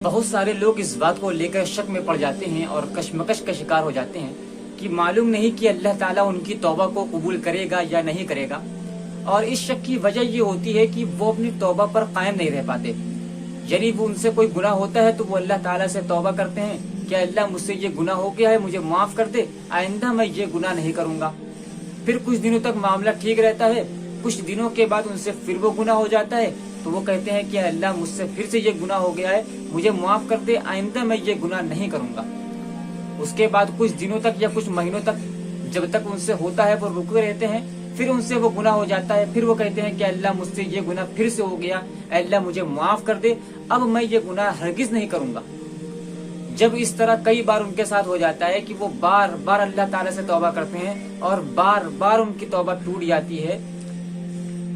بہت سارے لوگ اس بات کو لے کر شک میں پڑ جاتے ہیں اور کشمکش کا شکار ہو جاتے ہیں کہ معلوم نہیں کہ اللہ تعالیٰ ان کی توبہ کو قبول کرے گا یا نہیں کرے گا، اور اس شک کی وجہ یہ ہوتی ہے کہ وہ اپنی توبہ پر قائم نہیں رہ پاتے۔ یعنی وہ ان سے کوئی گناہ ہوتا ہے تو وہ اللہ تعالیٰ سے توبہ کرتے ہیں کہ اللہ مجھ سے یہ گناہ ہو گیا ہے، مجھے معاف کر دے، آئندہ میں یہ گناہ نہیں کروں گا۔ پھر کچھ دنوں تک معاملہ ٹھیک رہتا ہے، کچھ دنوں کے بعد ان سے پھر وہ گناہ ہو جاتا ہے تو وہ کہتے ہیں کہ اللہ مجھ سے پھر سے یہ گناہ ہو گیا ہے، مجھے معاف کر دے، آئندہ میں یہ گناہ نہیں کروں گا۔ اس کے بعد کچھ دنوں تک یا کچھ مہینوں تک جب تک ان سے ہوتا ہے وہ رکے رہتے ہیں، پھر ان سے وہ گناہ ہو جاتا ہے، پھر وہ کہتے ہیں کہ اللہ مجھ سے یہ گناہ پھر سے ہو گیا، اللہ مجھے معاف کر دے، اب میں یہ گناہ ہرگز نہیں کروں گا۔ جب اس طرح کئی بار ان کے ساتھ ہو جاتا ہے کہ وہ بار بار اللہ تعالیٰ سے توبہ کرتے ہیں اور بار بار ان کی توبہ ٹوٹ جاتی ہے،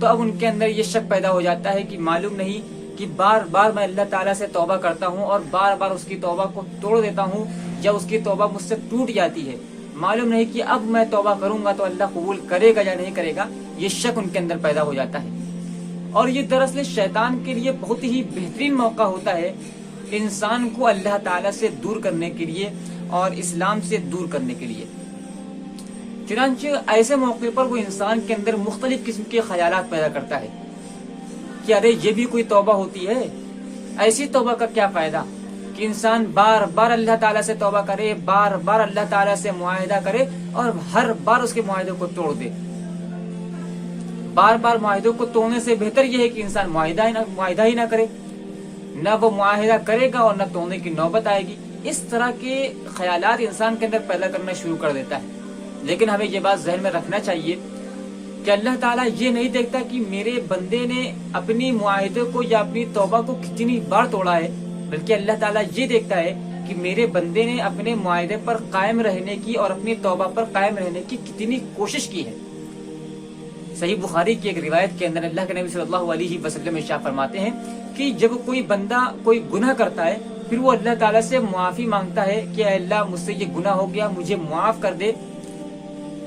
تو اب ان کے اندر یہ شک پیدا ہو جاتا ہے کہ معلوم نہیں کہ بار بار میں اللہ تعالیٰ سے توبہ کرتا ہوں اور بار بار اس کی توبہ کو توڑ دیتا ہوں یا اس کی توبہ مجھ سے ٹوٹ جاتی ہے، معلوم نہیں کہ اب میں توبہ کروں گا تو اللہ قبول کرے گا یا نہیں کرے گا۔ یہ شک ان کے اندر پیدا ہو جاتا ہے، اور یہ دراصل شیطان کے لیے بہت ہی بہترین موقع ہوتا ہے انسان کو اللہ تعالیٰ سے دور کرنے کے لیے اور اسلام سے دور کرنے کے لیے۔ چنانچہ ایسے موقع پر وہ انسان کے اندر مختلف قسم کے خیالات پیدا کرتا ہے کہ ارے یہ بھی کوئی توبہ ہوتی ہے، ایسی توبہ کا کیا فائدہ کہ انسان بار بار اللہ تعالیٰ سے توبہ کرے، بار بار اللہ تعالیٰ سے معاہدہ کرے اور ہر بار اس کے معاہدے کو توڑ دے۔ بار بار معاہدوں کو توڑنے سے بہتر یہ ہے کہ انسان معاہدہ ہی نہ کرے، نہ وہ معاہدہ کرے گا اور نہ توڑنے کی نوبت آئے گی۔ اس طرح کے خیالات انسان کے اندر پیدا کرنا شروع کر دیتا ہے۔ لیکن ہمیں یہ بات ذہن میں رکھنا چاہیے کہ اللہ تعالیٰ یہ نہیں دیکھتا کہ میرے بندے نے اپنی معاہدے کو یا اپنی توبہ کو کتنی بار توڑا ہے، بلکہ اللہ تعالیٰ یہ دیکھتا ہے کہ میرے بندے نے اپنے معاہدے پر قائم رہنے کی اور اپنی توبہ پر قائم رہنے کی کتنی کوشش کی ہے۔ صحیح بخاری کی ایک روایت کے اندر اللہ کے نبی صلی اللہ علیہ وسلم ارشاد فرماتے ہیں کہ جب کوئی بندہ کوئی گناہ کرتا ہے پھر وہ اللہ تعالیٰ سے معافی مانگتا ہے کہ اے اللہ مجھ سے یہ گناہ ہو گیا، مجھے معاف کر دے،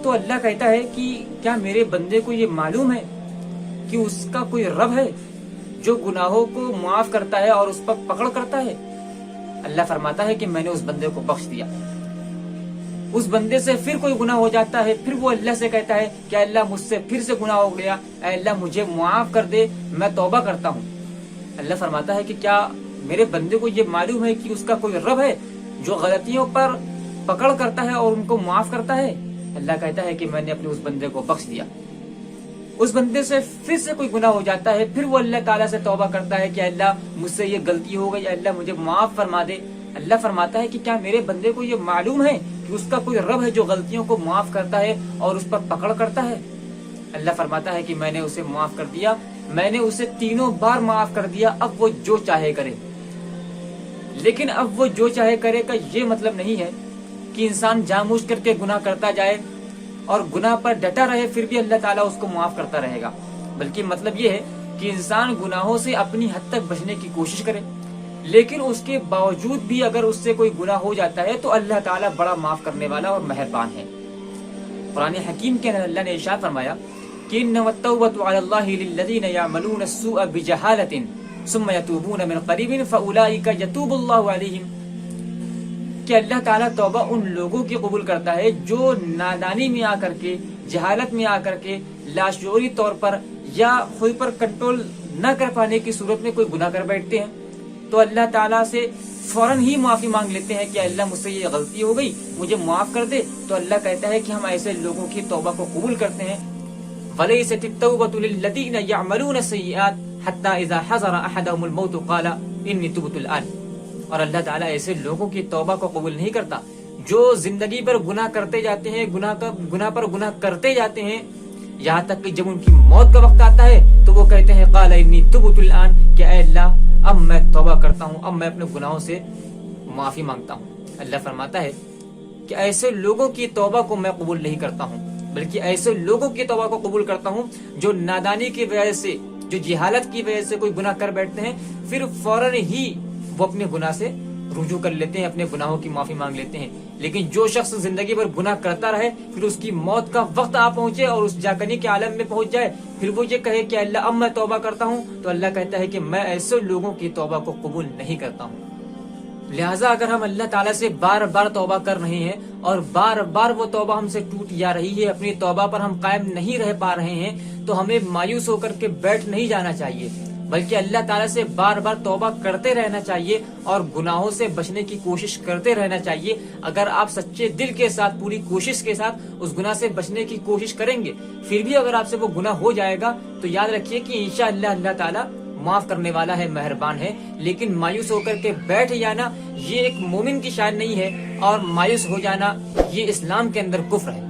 تو اللہ کہتا ہے کہ کیا میرے بندے کو یہ معلوم ہے کہ اس کا کوئی رب ہے جو گناہوں کو معاف کرتا ہے اور اس پر پکڑ کرتا ہے؟ اللہ فرماتا ہے کہ میں نے اس بندے کو بخش دیا۔ اس بندے سے پھر کوئی گناہ ہو جاتا ہے، پھر وہ اللہ سے کہتا ہے کہ اللہ مجھ سے پھر سے گناہ ہو گیا، اے اللہ مجھے معاف کر دے، میں توبہ کرتا ہوں۔ اللہ فرماتا ہے کہ کیا میرے بندے کو یہ معلوم ہے کہ اس کا کوئی رب ہے جو غلطیوں پر پکڑ کرتا ہے اور ان کو معاف کرتا ہے؟ اللہ کہتا ہے کہ میں نے اپنے اس بندے کو بخش دیا۔ اس بندے سے پھر سے کوئی گناہ ہو جاتا ہے، پھر وہ اللہ تعالیٰ سے توبہ کرتا ہے کہ اللہ مجھ سے یہ غلطی ہو گئی، اللہ مجھے معاف فرما دے۔ اللہ فرماتا ہے کہ کیا میرے بندے کو یہ معلوم ہے کہ اس کا کوئی رب ہے جو غلطیوں کو معاف کرتا ہے اور اس پر پکڑ کرتا ہے؟ اللہ فرماتا ہے کہ میں نے اسے معاف کر دیا، میں نے اسے تینوں بار معاف کر دیا، اب وہ جو چاہے کرے۔ لیکن اب وہ جو چاہے کرے کا یہ مطلب نہیں ہے کہ انسان جانبوجھ کر کے گناہ کرتا جائے اور گناہ پر ڈٹا رہے پھر بھی اللہ تعالیٰ اس کو معاف کرتا رہے گا، بلکہ مطلب یہ ہے کہ انسان گناہوں سے اپنی حد تک بچنے کی کوشش کرے، لیکن اس کے باوجود بھی اگر اس سے کوئی گناہ ہو جاتا ہے تو اللہ تعالیٰ بڑا معاف کرنے والا اور مہربان ہے۔ قرآن حکیم کے اندر اللہ نے ارشاد فرمایا کہ انما التوبۃ علی اللہ للذین یعملون السوء بجہالۃ ثم یتوبون من قریب فاولئک یتوب اللہ علیہم، کہ اللہ تعالیٰ توبہ ان لوگوں کی قبول کرتا ہے جو نادانی میں آ کر کے، جہالت میں آ کر کے، لاشعوری طور پر یا خود پر کنٹرول نہ کر پانے کی صورت میں کوئی گناہ کر بیٹھتے ہیں تو اللہ تعالیٰ سے فوراً ہی معافی مانگ لیتے ہیں کہ اللہ مجھ سے یہ غلطی ہو گئی، مجھے معاف کر دے، تو اللہ کہتا ہے کہ ہم ایسے لوگوں کی توبہ کو قبول کرتے ہیں۔ وَلَيْسَتِ التَّوْبَةُ لِلَّذِينَ يَعْمَلُونَ السَّيِّئَاتِ حَتَّى إِذَا حَضَرَ أَحَدَهُمُ الْمَوْتُ قَالَ إِنِّي تُبْتُ الْآنَ، اور اللہ تعالیٰ ایسے لوگوں کی توبہ کو قبول نہیں کرتا جو زندگی پر گناہ کرتے جاتے ہیں، گناہ پر گناہ کرتے جاتے ہیں، یہاں تک کہ جب ان کی موت کا وقت آتا ہے تو وہ کہتے ہیں قال انی تبت الآن، کہ اے اللہ اب میں توبہ کرتا ہوں، اب میں اپنے گناہوں سے معافی مانگتا ہوں۔ اللہ فرماتا ہے کہ ایسے لوگوں کی توبہ کو میں قبول نہیں کرتا ہوں، بلکہ ایسے لوگوں کی توبہ کو قبول کرتا ہوں جو نادانی کی وجہ سے، جو جہالت کی وجہ سے کوئی گناہ کر بیٹھتے ہیں، پھر فوراً ہی وہ اپنے گناہ سے رجوع کر لیتے ہیں، اپنے گناہوں کی معافی مانگ لیتے ہیں۔ لیکن جو شخص زندگی بھر گناہ کرتا رہے، پھر اس کی موت کا وقت آ پہنچے اور اس جاگنی کے عالم میں پہنچ جائے، پھر وہ یہ کہے کہ اللہ اب میں توبہ کرتا ہوں، تو اللہ کہتا ہے کہ میں ایسے لوگوں کی توبہ کو قبول نہیں کرتا ہوں۔ لہٰذا اگر ہم اللہ تعالیٰ سے بار بار توبہ کر رہے ہیں اور بار بار وہ توبہ ہم سے ٹوٹ جا رہی ہے، اپنی توبہ پر ہم قائم نہیں رہ پا رہے ہیں، تو ہمیں مایوس ہو کر کے بیٹھ نہیں جانا چاہیے، بلکہ اللہ تعالیٰ سے بار بار توبہ کرتے رہنا چاہیے اور گناہوں سے بچنے کی کوشش کرتے رہنا چاہیے۔ اگر آپ سچے دل کے ساتھ، پوری کوشش کے ساتھ اس گناہ سے بچنے کی کوشش کریں گے، پھر بھی اگر آپ سے وہ گناہ ہو جائے گا تو یاد رکھیے کہ انشاءاللہ اللہ تعالیٰ معاف کرنے والا ہے، مہربان ہے۔ لیکن مایوس ہو کر کے بیٹھ جانا یہ ایک مومن کی شان نہیں ہے، اور مایوس ہو جانا یہ اسلام کے اندر کفر ہے۔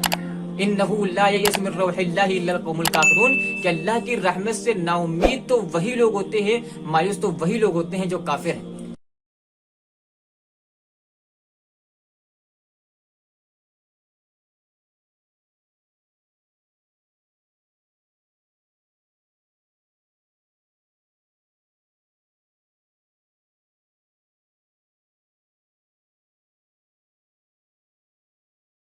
انہ لا یئس من روح اللہ الا القوم الکافرون، کہ اللہ کی رحمت سے نا امید تو وہی لوگ ہوتے ہیں، مایوس تو وہی لوگ ہوتے ہیں جو کافر ہیں۔